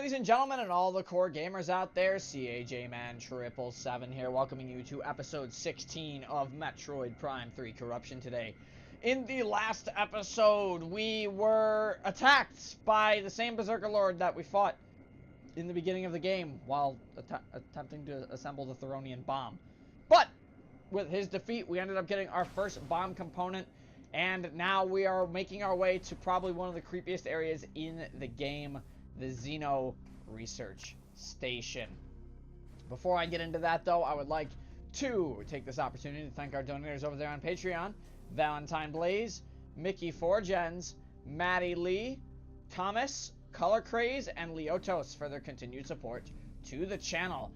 ladies and gentlemen, and all the core gamers out there, CAJman777 here, welcoming you to episode 16 of Metroid Prime 3 Corruption today. In the last episode, we were attacked by the same Berserker Lord that we fought in the beginning of the game while attempting to assemble the Theronian bomb. But with his defeat, we ended up getting our first bomb component, and now we are making our way to probably one of the creepiest areas in the game, the XenoResearch Station. Before I get into that, though, I would like to take this opportunity to thank our donators over there on Patreon: Valentine Blaze, MickeyPhorGens, MaddiLeigh, Thomas, Color Craze, and Liotos for their continued support to the channel.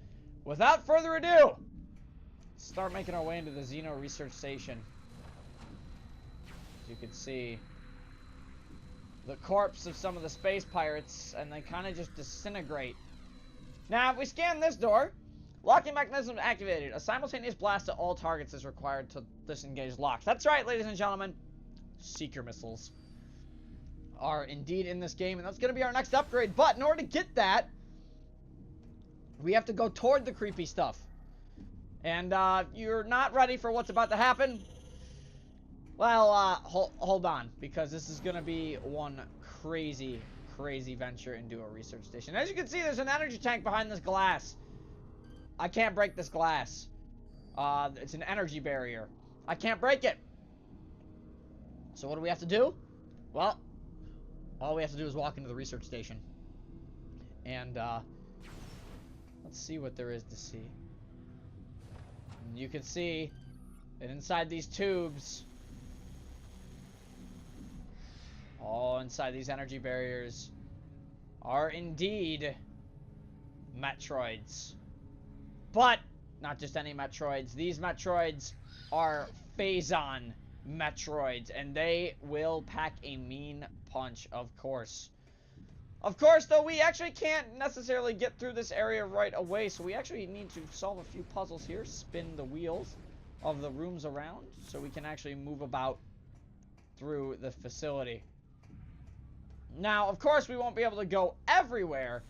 Without further ado, start making our way into the XenoResearch Station. As you can see, the corpse of some of the space pirates, and they kind of just disintegrate. Now, if we scan this door, locking mechanism activated. A simultaneous blast to all targets is required to disengage locks. That's right, ladies and gentlemen. Seeker missiles are indeed in this game, and that's going to be our next upgrade. But in order to get that, we have to go toward the creepy stuff. And you're not ready for what's about to happen? Well, hold on, because this is going to be one crazy venture into a research station. As you can see, there's an energy tank behind this glass. I can't break this glass. It's an energy barrier. I can't break it. So what do we have to do? Well, all we have to do is walk into the research station. And, let's see what there is to see. And you can see that inside these tubes, all inside these energy barriers, are indeed Metroids. But not just any Metroids. These Metroids are Phazon Metroids, and they will pack a mean punch, of course. Of course, though, we actually can't necessarily get through this area right away, so we actually need to solve a few puzzles here, spin the wheels of the rooms around, so we can actually move about through the facility. Now, of course, we won't be able to go everywhere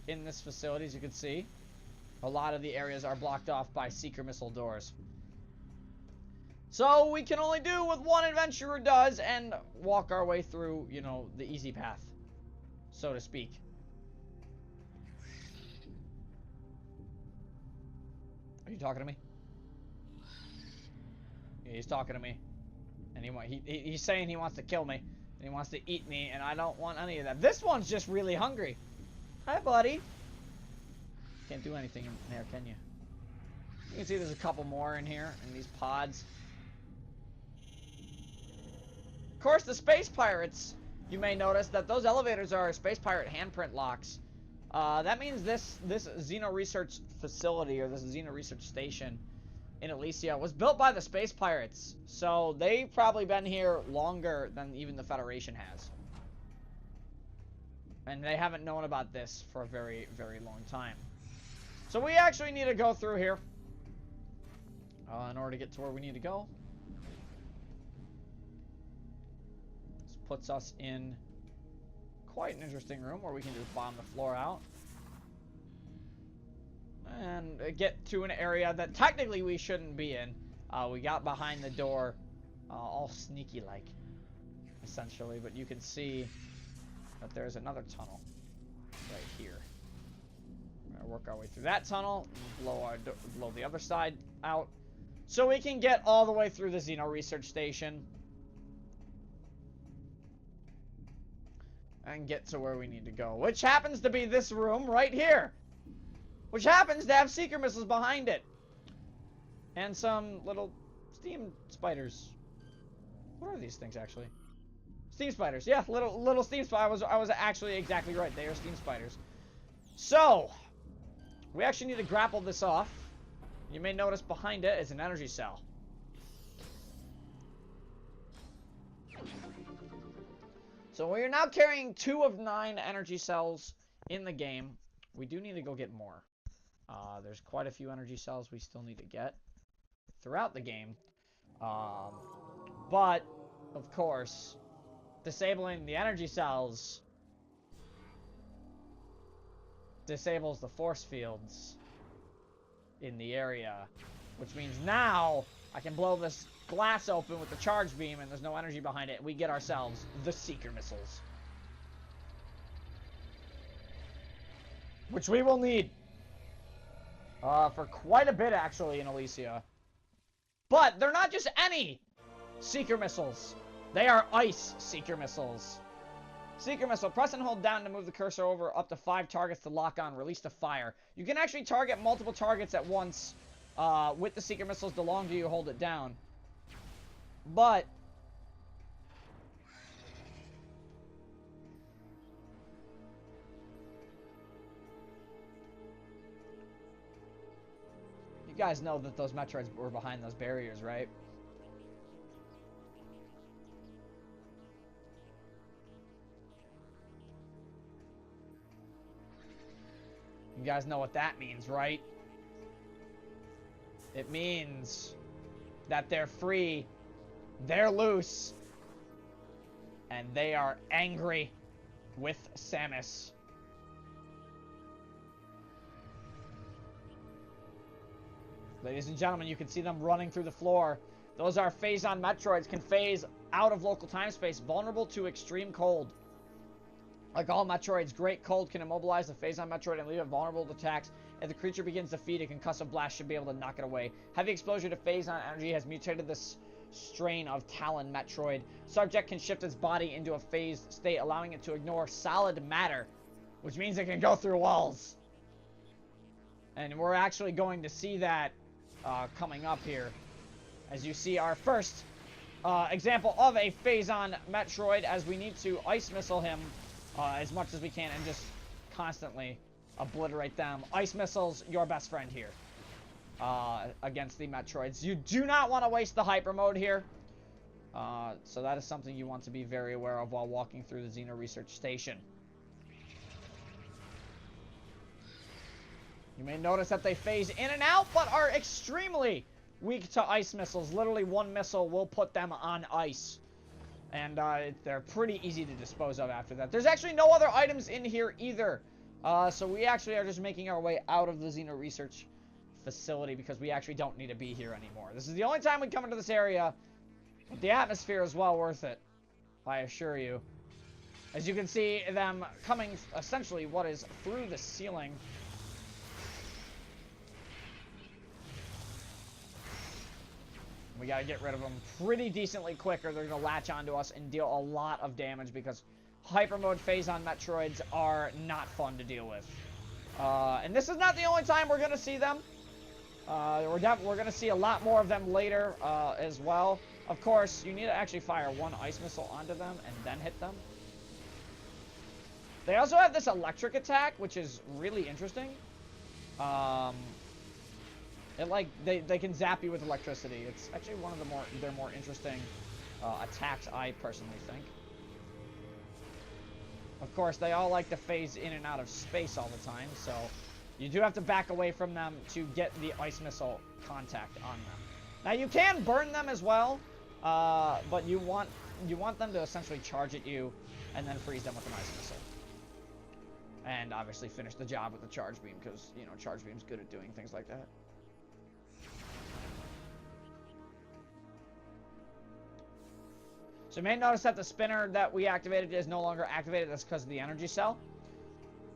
in this facility, as you can see. A lot of the areas are blocked off by seeker missile doors. So we can only do what one adventurer does and walk our way through, you know, the easy path, so to speak. Are you talking to me? Yeah, he's talking to me. And he's saying he wants to kill me. And he wants to eat me, and I don't want any of that. This one's just really hungry. Hi, buddy. Can't do anything in there, can you? You can see there's a couple more in here, in these pods. Of course, the space pirates, you may notice that those elevators are space pirate handprint locks. That means this XenoResearch facility, or this XenoResearch station in Elysia, was built by the space pirates. So they've probably been here longer than even the Federation has. And they haven't known about this for a very, very long time. So we actually need to go through here in order to get to where we need to go. This puts us in quite an interesting room where we can just bomb the floor out. And get to an area that technically we shouldn't be in. We got behind the door, all sneaky-like, essentially. But you can see that there's another tunnel right here. We're gonna work our way through that tunnel, and blow the other side out, so we can get all the way through the XenoResearch Station and get to where we need to go, which happens to be this room right here. Which happens to have seeker missiles behind it. And some little steam spiders. What are these things, actually? Steam spiders. Yeah, little steam spiders. I was actually exactly right. They are steam spiders. So, we actually need to grapple this off. You may notice behind it is an energy cell. So we are now carrying 2 of 9 energy cells in the game. We do need to go get more. There's quite a few energy cells we still need to get throughout the game. But, of course, disabling the energy cells disables the force fields in the area, which means now I can blow this glass open with the charge beam and there's no energy behind it. We get ourselves the Seeker missiles, which we will need for quite a bit actually in Elysia. But they're not just any Seeker missiles. They are ice Seeker missiles. Seeker missile. Press and hold down to move the cursor over up to 5 targets to lock on. Release to fire. You can actually target multiple targets at once with the Seeker missiles the longer you hold it down. But you guys know that those Metroids were behind those barriers, right? You guys know what that means, right? It means that they're free, they're loose, and they are angry with Samus. Ladies and gentlemen, you can see them running through the floor. Those are phase-on Metroids, can phase out of local time space, vulnerable to extreme cold. Like all Metroids, Great Cold can immobilize the phase-on Metroid and leave it vulnerable to attacks. If the creature begins to feed, a concussive blast should be able to knock it away. Heavy exposure to phase-on energy has mutated this strain of Talon Metroid. Subject can shift its body into a phased state, allowing it to ignore solid matter, which means it can go through walls. And we're actually going to see that coming up here, as you see our first example of a phase-on Metroid, as we need to ice missile him as much as we can and just constantly obliterate them. Ice missiles, your best friend here against the Metroids. You do not want to waste the hyper mode here. So that is something you want to be very aware of while walking through the XenoResearch station. You may notice that they phase in and out, but are extremely weak to ice missiles. Literally one missile will put them on ice. And they're pretty easy to dispose of after that. There's actually no other items in here either. So we actually are just making our way out of the XenoResearch facility because we actually don't need to be here anymore. This is the only time we come into this area. But the atmosphere is well worth it, I assure you. As you can see them coming essentially what is through the ceiling. We gotta get rid of them pretty decently quick or they're gonna latch onto us and deal a lot of damage because Hypermode phase-on Metroids are not fun to deal with. And this is not the only time we're gonna see them. We're gonna see a lot more of them later as well. Of course, you need to actually fire one ice missile onto them and then hit them. They also have this electric attack, which is really interesting. They can zap you with electricity. It's actually one of their more interesting attacks, I personally think. Of course, they all like to phase in and out of space all the time, so you do have to back away from them to get the ice missile contact on them. Now you can burn them as well, but you want them to essentially charge at you and then freeze them with an ice missile. And obviously finish the job with the charge beam because, you know, charge beam's good at doing things like that. So you may notice that the spinner that we activated is no longer activated. That's because of the energy cell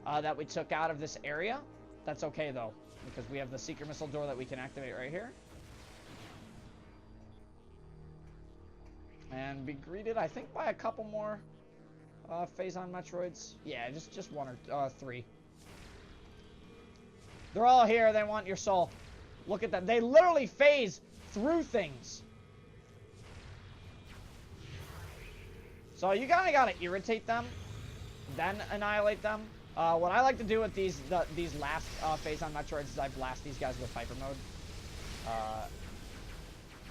that we took out of this area. That's okay, though, because we have the Seeker Missile door that we can activate right here. And be greeted, I think, by a couple more phase-on Metroids. Yeah, just one or three. They're all here. They want your soul. Look at them. They literally phase through things. So you kind of got to irritate them, then annihilate them. What I like to do with these last phase-on Metroids is I blast these guys with Hypermode.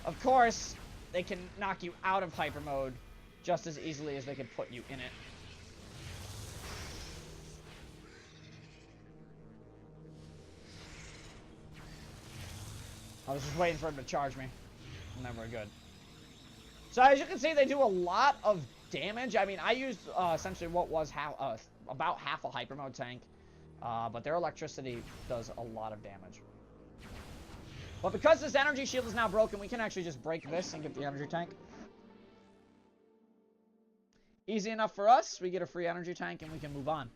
Of course, they can knock you out of Hypermode just as easily as they can put you in it. I was just waiting for him to charge me. Never good. So as you can see, they do a lot of damage. I mean, I used essentially what was about half a Hypermode tank But their electricity does a lot of damage. But because this energy shield is now broken, we can actually just break this and get the energy tank. Easy enough for us. We get a free energy tank and we can move on.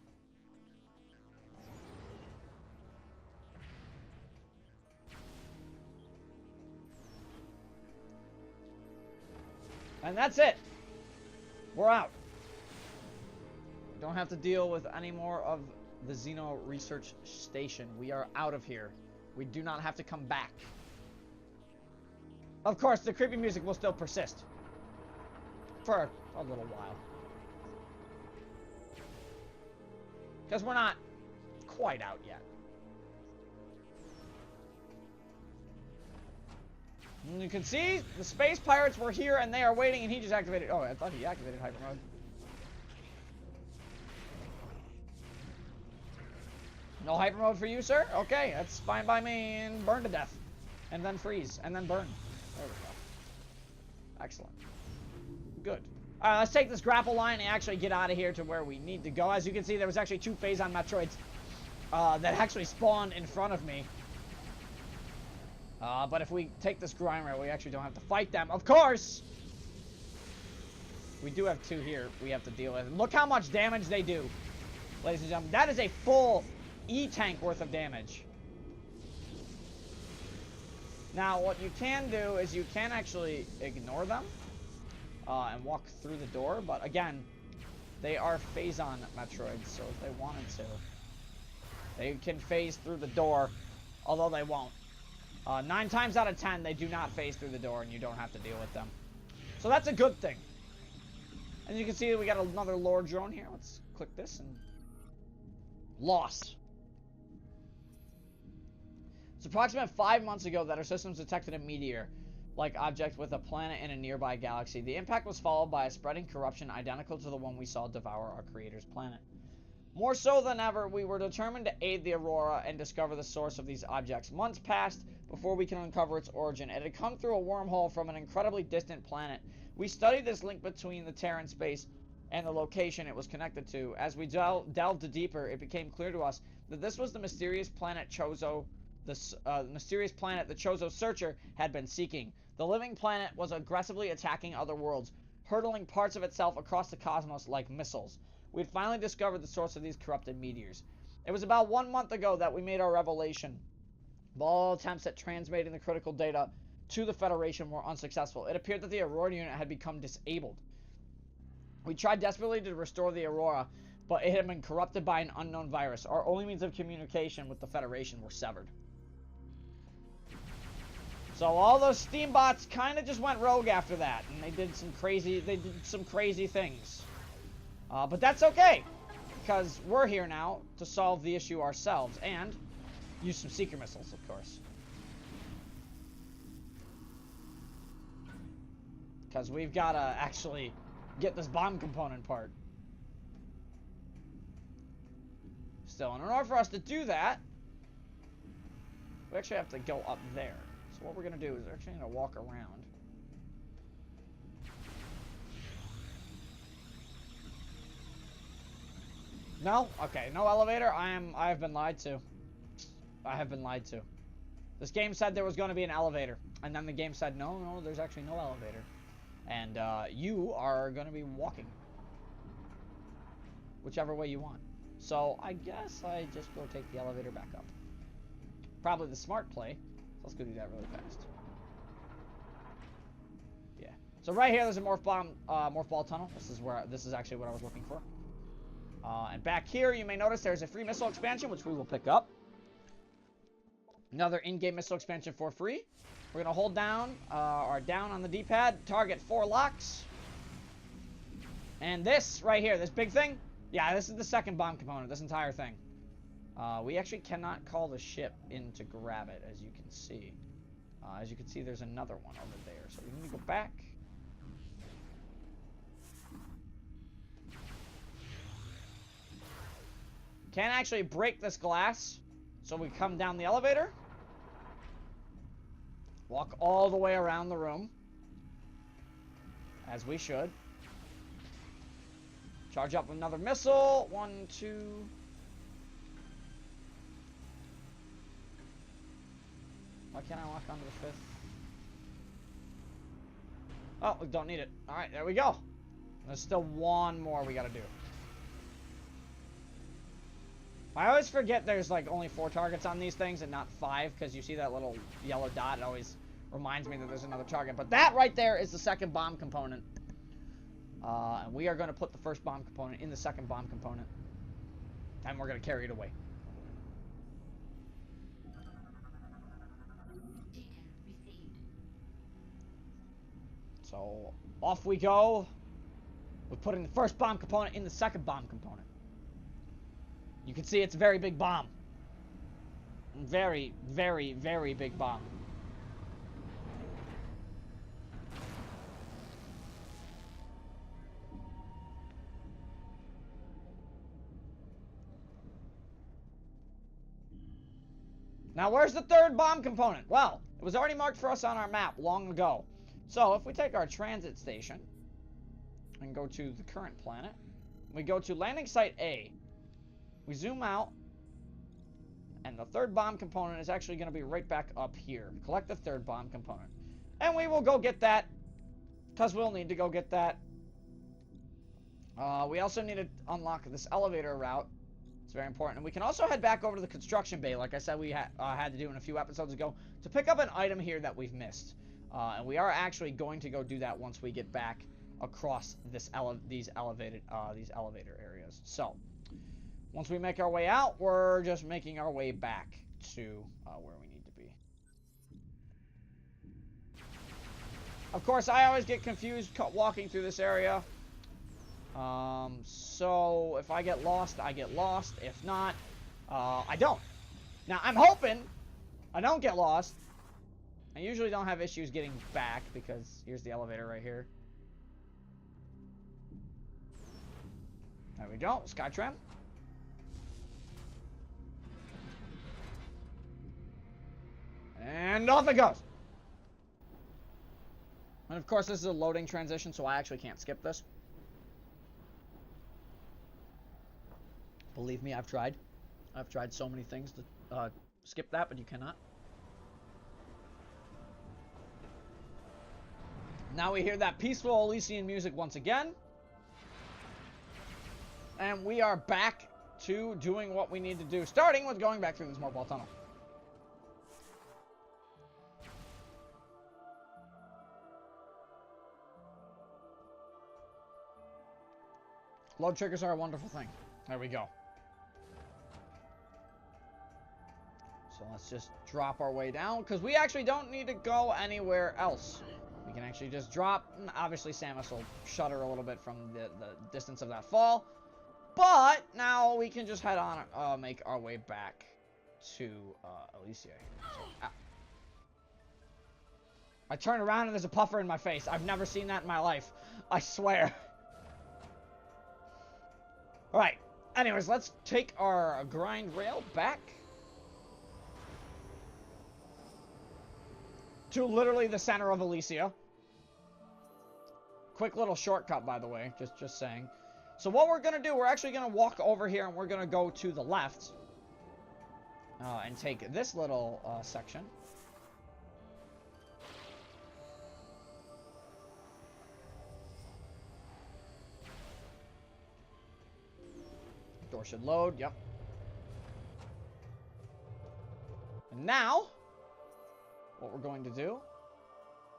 And that's it. We're out. Don't have to deal with any more of the XenoResearch station. We are out of here. We do not have to come back. Of course, the creepy music will still persist. For a little while. Because we're not quite out yet. And you can see the space pirates were here and they are waiting, and he just activated. Oh, I thought he activated Hypermode. No Hypermode for you, sir? Okay, that's fine by me. And burn to death. And then freeze. And then burn. There we go. Excellent. Good. Alright, let's take this grapple line and actually get out of here to where we need to go. As you can see, there was actually 2 Phazon Metroids that actually spawned in front of me. But if we take this grind rail, we actually don't have to fight them. Of course! We do have 2 here we have to deal with. And look how much damage they do. Ladies and gentlemen, that is a full E-tank worth of damage. Now, what you can do is you can actually ignore them and walk through the door. But again, they are Phazon Metroids, so if they wanted to, they can phase through the door, although they won't. 9 times out of 10, they do not phase through the door, and you don't have to deal with them. So that's a good thing. And you can see that we got another lore drone here. Let's click this and... Lost. It's approximately 5 months ago that our systems detected a meteor-like object with a planet in a nearby galaxy. The impact was followed by a spreading corruption identical to the one we saw devour our creator's planet. More so than ever, we were determined to aid the Aurora and discover the source of these objects. Months passed before we can uncover its origin. It had come through a wormhole from an incredibly distant planet. We studied this link between the Terran space and the location it was connected to. As we delved deeper, it became clear to us that this was the mysterious planet Chozo, the mysterious planet the Chozo Searcher had been seeking. The living planet was aggressively attacking other worlds, hurtling parts of itself across the cosmos like missiles. We had finally discovered the source of these corrupted meteors. It was about 1 month ago that we made our revelation. But all attempts at transmitting the critical data to the Federation were unsuccessful. It appeared that the Aurora unit had become disabled. We tried desperately to restore the Aurora, but it had been corrupted by an unknown virus. Our only means of communication with the Federation were severed. So all those Steambots kind of just went rogue after that, and they did some crazy things. But that's okay, because we're here now to solve the issue ourselves, and use some Seeker missiles, of course. Because we've got to actually get this bomb component part. Still, in order for us to do that, we actually have to go up there. So what we're going to do is we're actually going to walk around. No? Okay, no elevator. I have been lied to. I have been lied to. This game said there was going to be an elevator. And then the game said, no, there's actually no elevator. And you are going to be walking. Whichever way you want. So I guess I just go take the elevator back up. Probably the smart play. So let's go do that really fast. Yeah. So right here there's a morph ball tunnel. This is actually what I was looking for. And back here, you may notice there's a free missile expansion, which we will pick up. Another in-game missile expansion for free. We're going to hold down, or down on the D-pad, target 4 locks. And this right here, this big thing, yeah, this is the second bomb component, this entire thing. We actually cannot call the ship in to grab it, as you can see. As you can see, there's another one over there. So we need to go back. Can't actually break this glass, so we come down the elevator. Walk all the way around the room. As we should. Charge up another missile. 1, 2. can't I walk onto the 5th? Oh, we don't need it. Alright, there we go. There's still one more we gotta do. I always forget there's like only 4 targets on these things and not 5, because you see that little yellow dot. It always reminds me that there's another target. But that right there is the second bomb component. And we are going to put the first bomb component in the second bomb component. And we're going to carry it away. So, off we go. We're putting the first bomb component in the second bomb component. You can see it's a very big bomb. Very, very, very big bomb. Now, where's the third bomb component? Well, it was already marked for us on our map long ago. So, if we take our transit station and go to the current planet, we go to landing site A. We zoom out, and the third bomb component is actually going to be right back up here. Collect the third bomb component. And we will go get that, because we'll need to go get that. We also need to unlock this elevator route. It's very important. And we can also head back over to the construction bay, like I said we had to do in a few episodes ago, to pick up an item here that we've missed. And we are actually going to go do that once we get back across this these elevator areas. So, once we make our way out, we're just making our way back to where we need to be. Of course, I always get confused walking through this area. So if I get lost, I get lost. If not, I don't. Now, I'm hoping I don't get lost. I usually don't have issues getting back because here's the elevator right here. There we go, Skytram. And off it goes. And of course, this is a loading transition, so I actually can't skip this. Believe me, I've tried. I've tried so many things to skip that, but you cannot. Now we hear that peaceful Elysian music once again. And we are back to doing what we need to do, starting with going back through this Morphle tunnel. Load triggers are a wonderful thing. There we go. So let's just drop our way down, because we actually don't need to go anywhere else. We can actually just drop. Obviously, Samus will shudder a little bit from the distance of that fall. But now we can just head on, make our way back to Elysia. So, I turn around and there's a puffer in my face. I've never seen that in my life. I swear. Alright. Anyways, let's take our grind rail back to literally the center of Elysia. Quick little shortcut, by the way. Just saying. So what we're going to do, we're actually going to walk over here and we're going to go to the left. And take this little section. Door should load, yep. And now, what we're going to do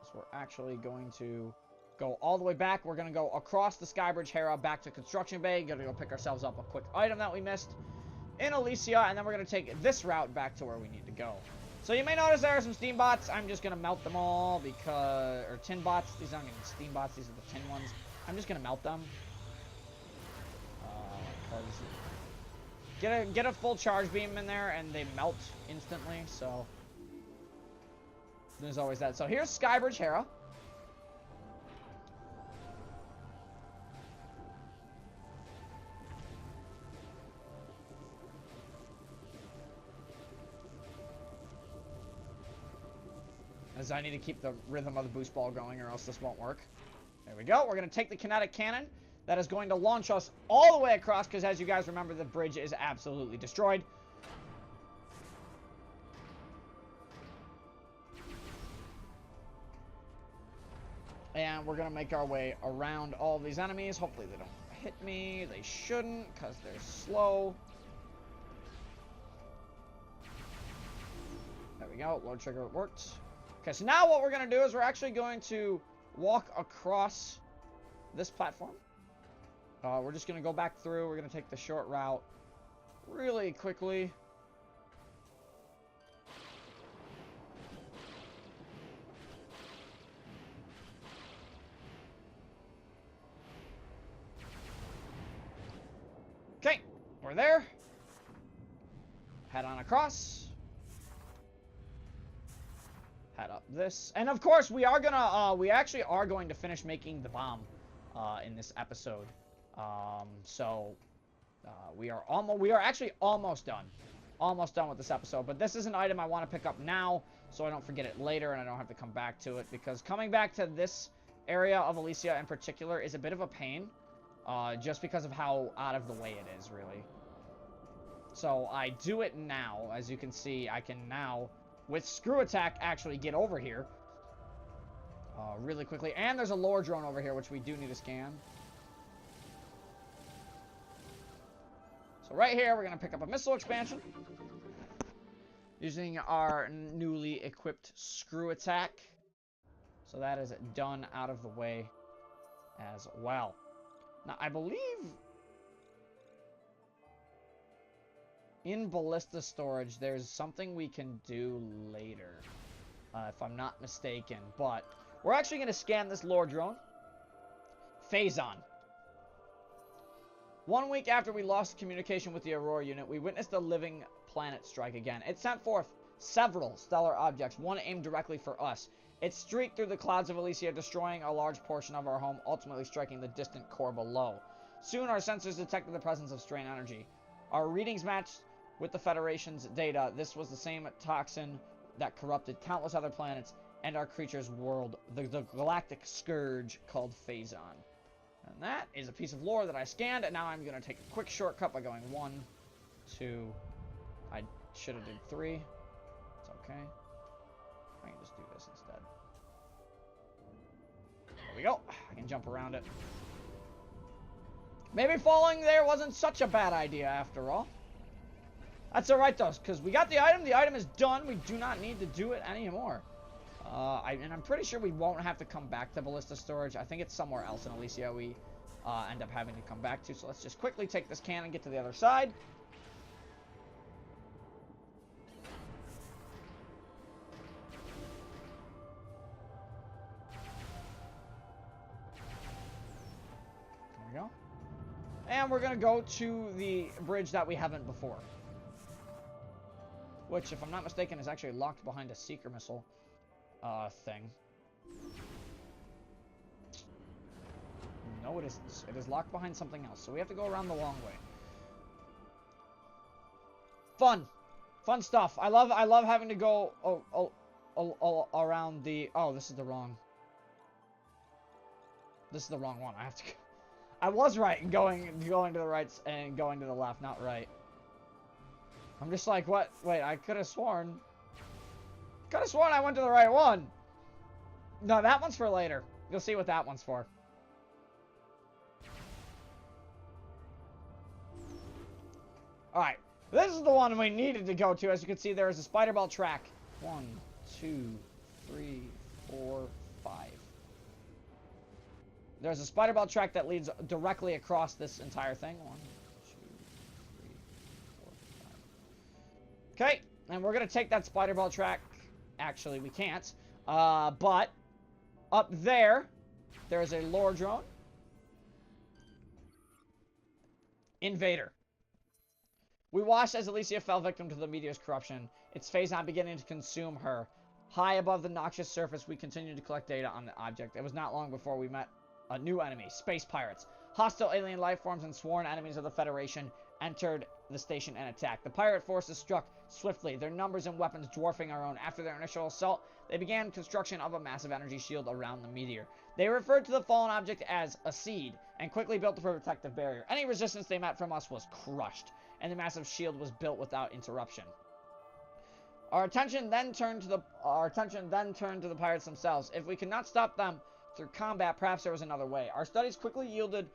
is we're actually going to go all the way back. We're going to go across the Skybridge Hera back to Construction Bay. Going to go pick ourselves up a quick item that we missed in Elysia, and then we're going to take this route back to where we need to go. So you may notice there are some steam bots. I'm just going to melt them all because... Or tin bots. These aren't even steam bots. These are the tin ones. I'm just going to melt them. Get a full charge beam in there, and they melt instantly, so... There's always that. So here's Skybridge Hera. As I need to keep the rhythm of the boost ball going, or else this won't work. There we go. We're going to take the kinetic cannon. That is going to launch us all the way across, because as you guys remember, the bridge is absolutely destroyed. And we're going to make our way around all of these enemies. Hopefully they don't hit me. They shouldn't, because they're slow. There we go. Load trigger worked. Okay, so now what we're going to do is we're actually going to walk across this platform. We're just going to go back through. We're going to take the short route really quickly. Okay, we're there. Head on across. Head up this. And of course, we are gonna, we actually are going to finish making the bomb in this episode. We are actually almost done. Almost done with this episode. But this is an item I want to pick up now, so I don't forget it later and I don't have to come back to it. Because coming back to this area of Elysia in particular is a bit of a pain. Just because of how out of the way it is, really. So I do it now. As you can see, I can now, with Screw Attack, actually get over here. Really quickly. And there's a lore drone over here, which we do need to scan. So right here, we're going to pick up a missile expansion. Using our newly equipped Screw Attack. So that is done out of the way as well. Now, I believe in ballista storage, there's something we can do later, if I'm not mistaken. But we're actually going to scan this lore drone. Phazon. 1 week after we lost communication with the Aurora unit, we witnessed a living planet strike again. It sent forth several stellar objects, one aimed directly for us. It streaked through the clouds of Elysia, destroying a large portion of our home, ultimately striking the distant core below. Soon, our sensors detected the presence of strain energy. Our readings matched with the Federation's data. This was the same toxin that corrupted countless other planets and our creature's world, the galactic scourge called Phazon. And that is a piece of lore that I scanned, and now I'm going to take a quick shortcut by going 1, 2, I should have did 3. It's okay. I can just do this instead. There we go. I can jump around it. Maybe falling there wasn't such a bad idea after all. That's alright though, because we got the item. The item is done. We do not need to do it anymore. And I'm pretty sure we won't have to come back to ballista storage. I think it's somewhere else in Elysia we end up having to come back to. So let's just quickly take this can and get to the other side. There we go. And we're going to go to the bridge that we haven't before. Which, if I'm not mistaken, is actually locked behind a seeker missile thing. No, it isn't. It is locked behind something else, so we have to go around the long way. Fun! Fun stuff. I love having to go around the... Oh, this is the wrong... This is the wrong one. I have to... I was right in going to the right and going to the left, not right. I'm just like, what? Wait, I could have sworn... Could have sworn I went to the right one. No, that one's for later. You'll see what that one's for. Alright. This is the one we needed to go to. As you can see, there is a spider belt track. 1, 2, 3, 4, 5. There's a spider belt track that leads directly across this entire thing. 1, 2, 3, 4, 5. Okay. And we're going to take that spider belt track. Actually, we can't. But up there, there's a lore drone. Invader. We watched as Elysia fell victim to the meteor's corruption, its Phazon beginning to consume her. High above the noxious surface, we continued to collect data on the object. It was not long before we met a new enemy, space pirates. Hostile alien life forms and sworn enemies of the Federation entered the station and attacked. The pirate forces struck swiftly, their numbers and weapons dwarfing our own. After their initial assault, they began construction of a massive energy shield around the meteor. They referred to the fallen object as a seed, and quickly built a protective barrier. Any resistance they met from us was crushed, and the massive shield was built without interruption. Our attention then turned to the pirates themselves. If we could not stop them, through combat, perhaps there was another way. Our studies quickly yielded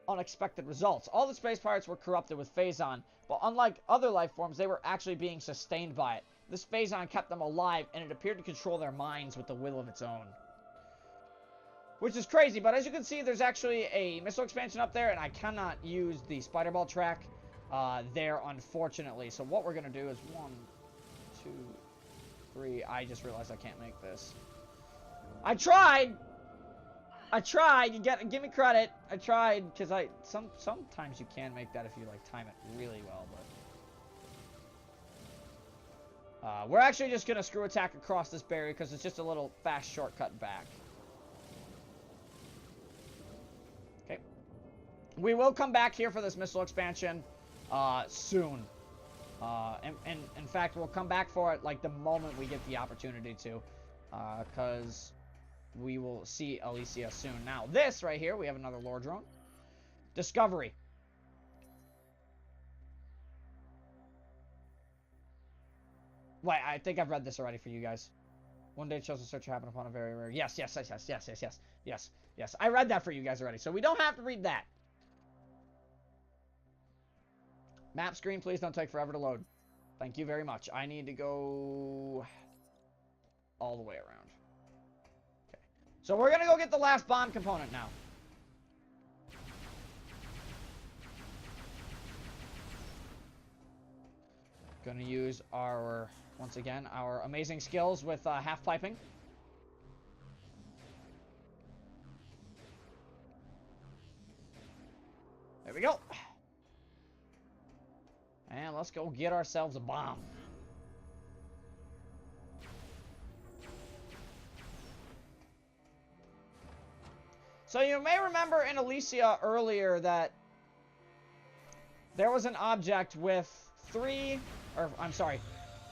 unexpected results. All the space pirates were corrupted with phazon, but unlike other life forms, they were actually being sustained by it. This phazon kept them alive, and it appeared to control their minds with the will of its own. Which is crazy, but as you can see, there's actually a missile expansion up there, and I cannot use the spider ball track there, unfortunately. So what we're going to do is 1, 2, 3. I just realized I can't make this. I tried! You give me credit. I tried, because sometimes you can make that if you, like, time it really well, but... we're actually just going to screw attack across this barrier, because it's just a little fast shortcut back. Okay. We will come back here for this missile expansion, soon. And in fact, we'll come back for it, like, the moment we get the opportunity to. Because... we will see Alicia soon. Now, this right here, we have another lore drone. Discovery. Wait, I think I've read this already for you guys. One day, chosen searcher happened upon a very rare... Yes. I read that for you guys already, so we don't have to read that. Map screen, please don't take forever to load. Thank you very much. I need to go all the way around. So we're going to go get the last bomb component now. Going to use our, once again, our amazing skills with half piping. There we go. And let's go get ourselves a bomb. So you may remember in Alicia earlier that there was an object with 4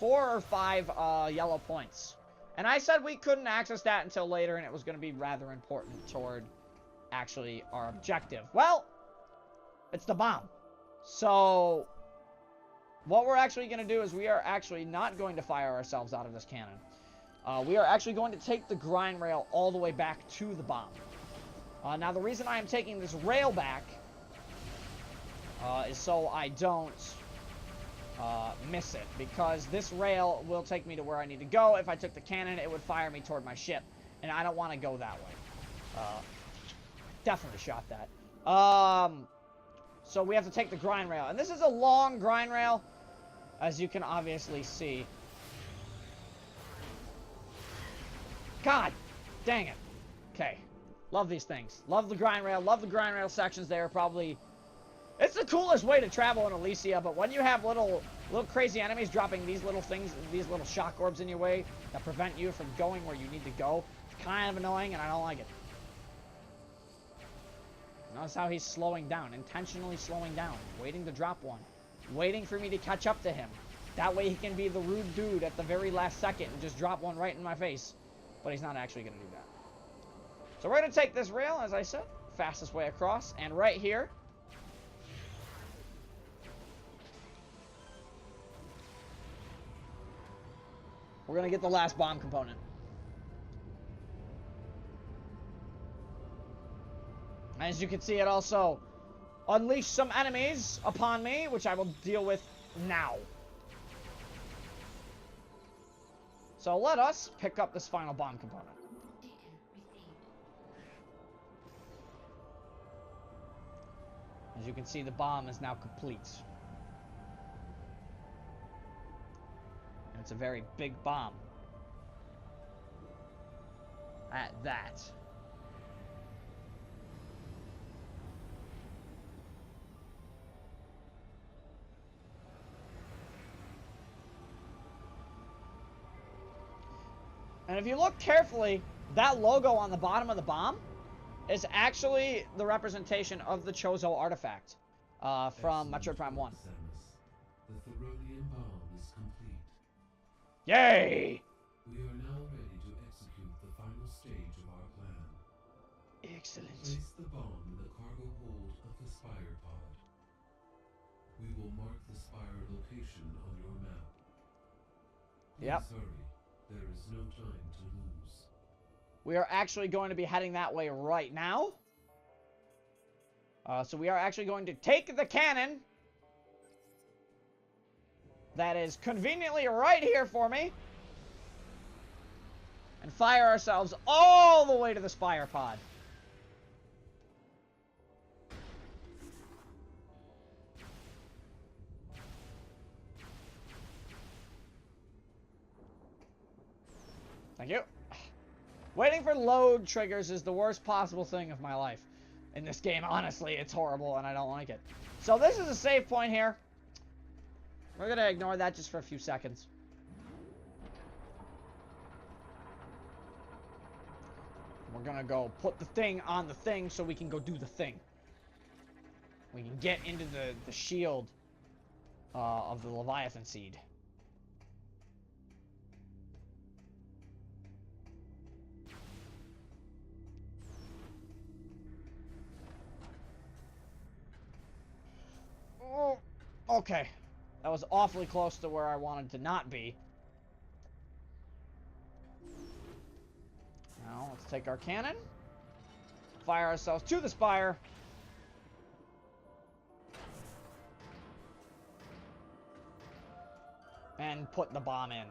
or 5 yellow points. And I said we couldn't access that until later, and it was going to be rather important toward actually our objective. Well, it's the bomb. So what we're actually going to do is we are actually not going to fire ourselves out of this cannon. We are actually going to take the grind rail all the way back to the bomb. Now, the reason I am taking this rail back is so I don't miss it. Because this rail will take me to where I need to go. If I took the cannon, it would fire me toward my ship. And I don't want to go that way. Definitely shot that. So we have to take the grind rail. And this is a long grind rail, as you can obviously see. God dang it. Okay. Love these things. Love the grind rail. Love the grind rail sections there. Probably... it's the coolest way to travel in Alicia, but when you have little crazy enemies dropping these little things, these little shock orbs in your way that prevent you from going where you need to go, it's kind of annoying, and I don't like it. Notice how he's slowing down. Intentionally slowing down. Waiting to drop one. Waiting for me to catch up to him. That way he can be the rude dude at the very last second and just drop one right in my face. But he's not actually going to do that. So we're going to take this rail, as I said, fastest way across, and right here, we're going to get the last bomb component. As you can see, it also unleashed some enemies upon me, which I will deal with now. So let us pick up this final bomb component. As you can see, the bomb is now complete. And it's a very big bomb. At that. And if you look carefully, that logo on the bottom of the bomb is actually the representation of the Chozo artifact from Metroid Prime 1. The Thuronian bomb is complete. Yay! We are now ready to execute the final stage of our plan. Excellent. Place the bomb in the cargo hold of the Spire pod. We will mark the Spire location on your map. Yep. Please hurry. There is no time to lose. we are actually going to be heading that way right now. So we are actually going to take the cannon that is conveniently right here for me and fire ourselves all the way to the Spire Pod. Thank you. Waiting for load triggers is the worst possible thing of my life. In this game, honestly, it's horrible and I don't like it. So this is a save point here. We're going to ignore that just for a few seconds. We're going to go put the thing on the thing so we can go do the thing. We can get into the shield of the Leviathan Seed. Oh, okay. That was awfully close to where I wanted to not be. Now, let's take our cannon. Fire ourselves to the spire. And put the bomb in.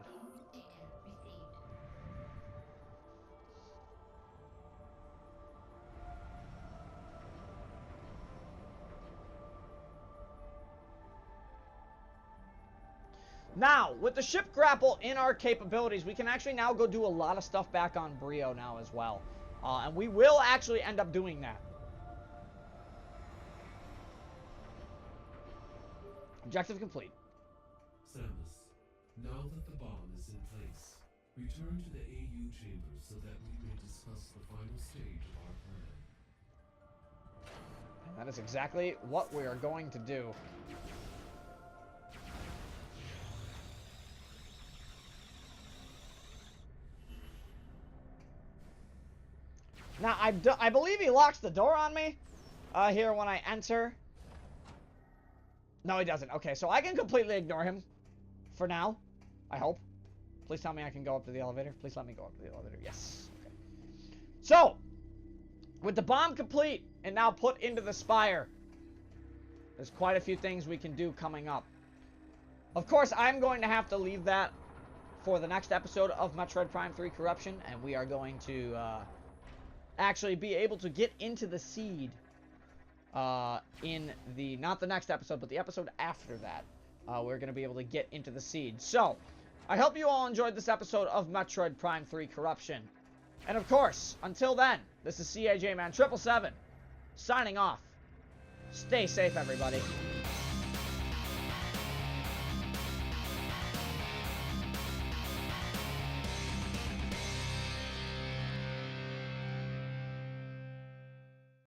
Now, with the ship grapple in our capabilities, we can actually now go do a lot of stuff back on Brio now as well. And we will actually end up doing that. Objective complete. Samus, now that the bomb is in place, return to the AU chambers so that we may discuss the final stage of our plan. And that is exactly what we are going to do. Now, I believe he locks the door on me here when I enter. No, he doesn't. Okay, so I can completely ignore him for now. I hope. Please tell me I can go up to the elevator. Please let me go up to the elevator. Yes. Okay. So, with the bomb complete and now put into the spire, there's quite a few things we can do coming up. Of course, I'm going to have to leave that for the next episode of Metroid Prime 3 Corruption, and we are going to actually be able to get into the seed in the, not the next episode, but the episode after that. We're going to be able to get into the seed. So, I hope you all enjoyed this episode of Metroid Prime 3 Corruption. And of course, until then, this is CAJ Man 777, signing off. Stay safe, everybody.